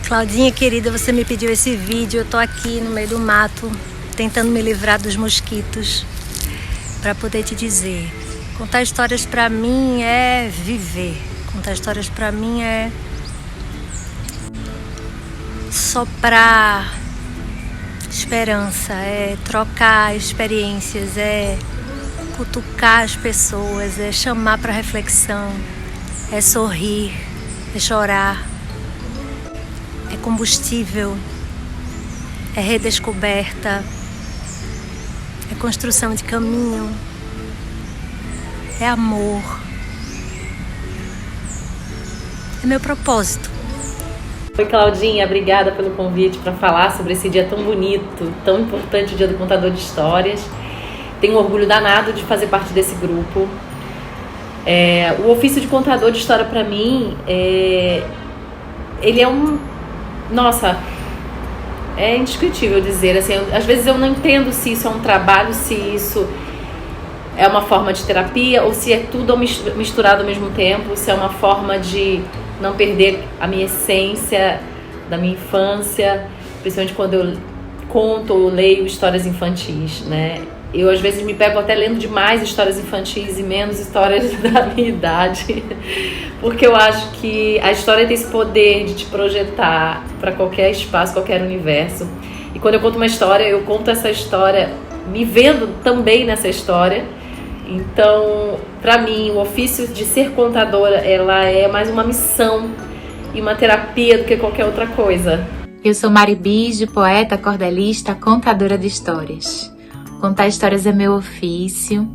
Claudinha, querida, você me pediu esse vídeo. Eu tô aqui no meio do mato, tentando me livrar dos mosquitos, para poder te dizer. Contar histórias pra mim é viver. Contar histórias pra mim é soprar esperança, é trocar experiências, é cutucar as pessoas, é chamar pra reflexão, é sorrir, é chorar, é combustível, é redescoberta, é construção de caminho, é amor, é meu propósito. Oi, Claudinha, obrigada pelo convite para falar sobre esse dia tão bonito, tão importante, o Dia do Contador de Histórias. Tenho um orgulho danado de fazer parte desse grupo. O ofício de contador de história para mim, ele é é indescritível dizer, assim, às vezes eu não entendo se isso é um trabalho, se isso é uma forma de terapia ou se é tudo misturado ao mesmo tempo, se é uma forma de não perder a minha essência da minha infância, principalmente quando eu conto ou leio histórias infantis, né? Eu às vezes me pego até lendo demais histórias infantis e menos histórias da minha idade, porque eu acho que a história tem esse poder de te projetar para qualquer espaço, qualquer universo. E quando eu conto uma história, eu conto essa história me vendo também nessa história. Então, para mim, o ofício de ser contadora, ela é mais uma missão e uma terapia do que qualquer outra coisa. Eu sou Mari Bijo, poeta, cordelista, contadora de histórias. Contar histórias é meu ofício,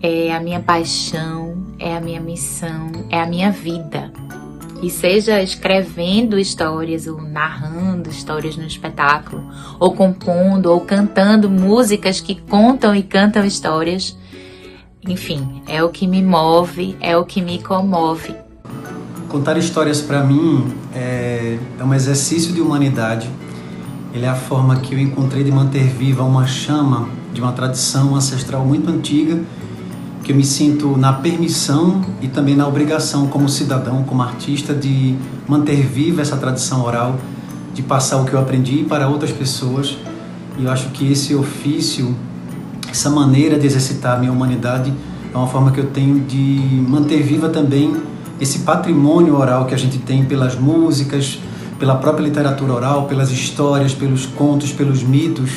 é a minha paixão, é a minha missão, é a minha vida. E seja escrevendo histórias ou narrando histórias no espetáculo, ou compondo ou cantando músicas que contam e cantam histórias, enfim, é o que me move, é o que me comove. Contar histórias para mim é um exercício de humanidade. Ele é a forma que eu encontrei de manter viva uma chama de uma tradição ancestral muito antiga, que eu me sinto na permissão e também na obrigação como cidadão, como artista, de manter viva essa tradição oral, de passar o que eu aprendi para outras pessoas. E eu acho que esse ofício, essa maneira de exercitar a minha humanidade é uma forma que eu tenho de manter viva também esse patrimônio oral que a gente tem pelas músicas, pela própria literatura oral, pelas histórias, pelos contos, pelos mitos,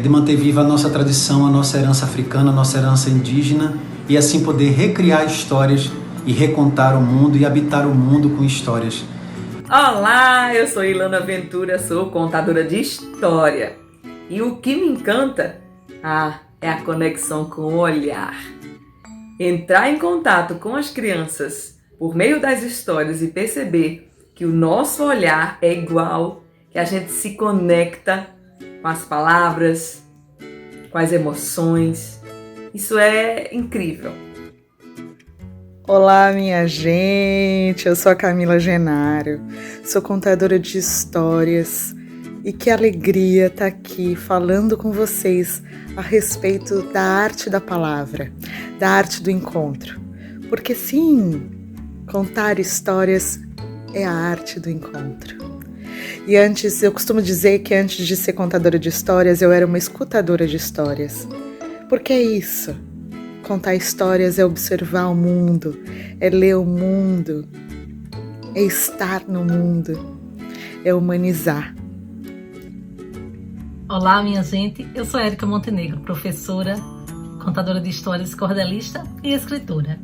de manter viva a nossa tradição, a nossa herança africana, a nossa herança indígena, e assim poder recriar histórias e recontar o mundo e habitar o mundo com histórias. Olá, eu sou Ilana Ventura, sou contadora de história. E o que me encanta é a conexão com o olhar. Entrar em contato com as crianças por meio das histórias e perceber que o nosso olhar é igual, que a gente se conecta com as palavras, com as emoções. Isso é incrível. Olá, minha gente, eu sou a Camila Genário, sou contadora de histórias e que alegria estar aqui falando com vocês a respeito da arte da palavra, da arte do encontro. Porque sim, contar histórias é a arte do encontro. E eu costumo dizer que antes de ser contadora de histórias, eu era uma escutadora de histórias. Porque é isso. Contar histórias é observar o mundo, é ler o mundo, é estar no mundo, é humanizar. Olá, minha gente. Eu sou Érica Montenegro, professora, contadora de histórias, cordelista e escritora.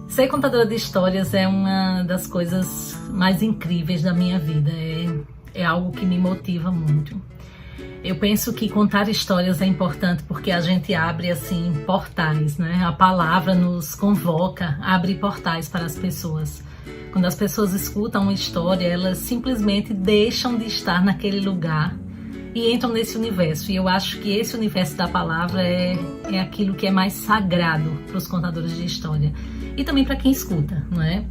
Ser contadora de histórias é uma das coisas mais incríveis da minha vida. É algo que me motiva muito. Eu penso que contar histórias é importante porque a gente abre assim portais, né? A palavra nos convoca, abre portais para as pessoas. Quando as pessoas escutam uma história, elas simplesmente deixam de estar naquele lugar e entram nesse universo. E eu acho que esse universo da palavra é aquilo que é mais sagrado para os contadores de história. E também para quem escuta, não é?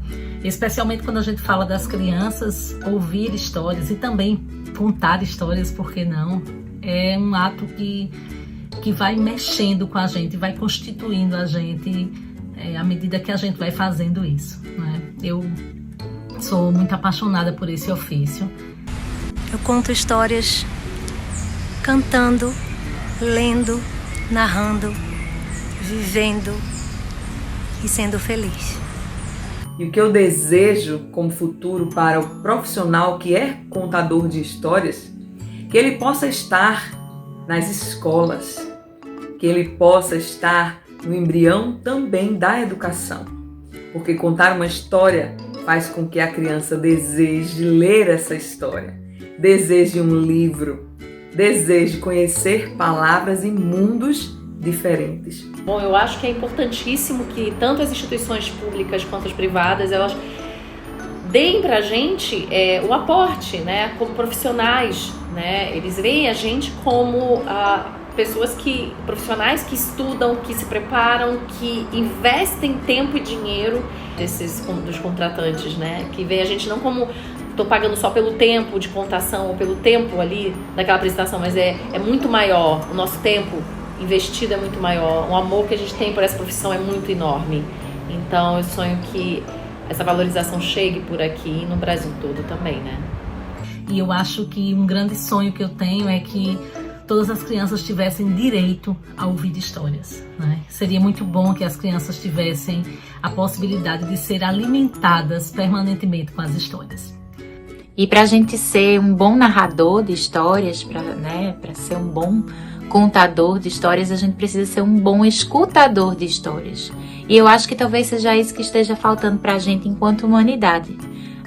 Especialmente quando a gente fala das crianças, ouvir histórias e também contar histórias, por que não? É um ato que vai mexendo com a gente, vai constituindo a gente à medida que a gente vai fazendo isso, não é? Eu Sou muito apaixonada por esse ofício. Eu conto histórias cantando, lendo, narrando, vivendo e sendo feliz. E o que eu desejo como futuro para o profissional que é contador de histórias, que ele possa estar nas escolas, que ele possa estar no embrião também da educação. Porque contar uma história faz com que a criança deseje ler essa história, deseje um livro, deseje conhecer palavras em mundos diferentes. Bom, eu acho que é importantíssimo que tanto as instituições públicas quanto as privadas, elas deem pra gente o aporte, né, como profissionais, né, eles veem a gente como profissionais que estudam, que se preparam, que investem tempo e dinheiro dos contratantes, né, que veem a gente não como tô pagando só pelo tempo de contação ou pelo tempo ali daquela apresentação, mas é muito maior, o nosso tempo investido é muito maior, o amor que a gente tem por essa profissão é muito enorme. Então eu sonho que essa valorização chegue por aqui e no Brasil todo também, né? E eu acho que um grande sonho que eu tenho é que todas as crianças tivessem direito a ouvir histórias, né? Seria muito bom que as crianças tivessem a possibilidade de ser alimentadas permanentemente com as histórias. E para a gente ser um bom narrador de histórias, para ser um bom contador de histórias, a gente precisa ser um bom escutador de histórias. E eu acho que talvez seja isso que esteja faltando para a gente enquanto humanidade.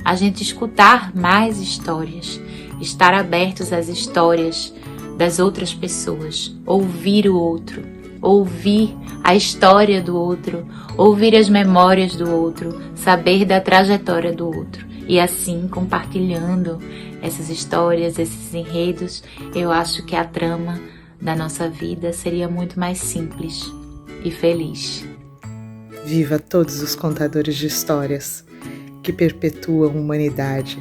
A gente escutar mais histórias, estar abertos às histórias das outras pessoas, ouvir o outro, ouvir a história do outro, ouvir as memórias do outro, saber da trajetória do outro. E assim, compartilhando essas histórias, esses enredos, eu acho que a trama da nossa vida seria muito mais simples e feliz. Viva todos os contadores de histórias que perpetuam a humanidade.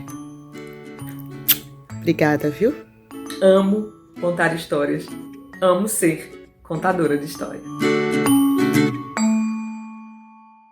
Obrigada, viu? Amo contar histórias. Amo ser contadora de história.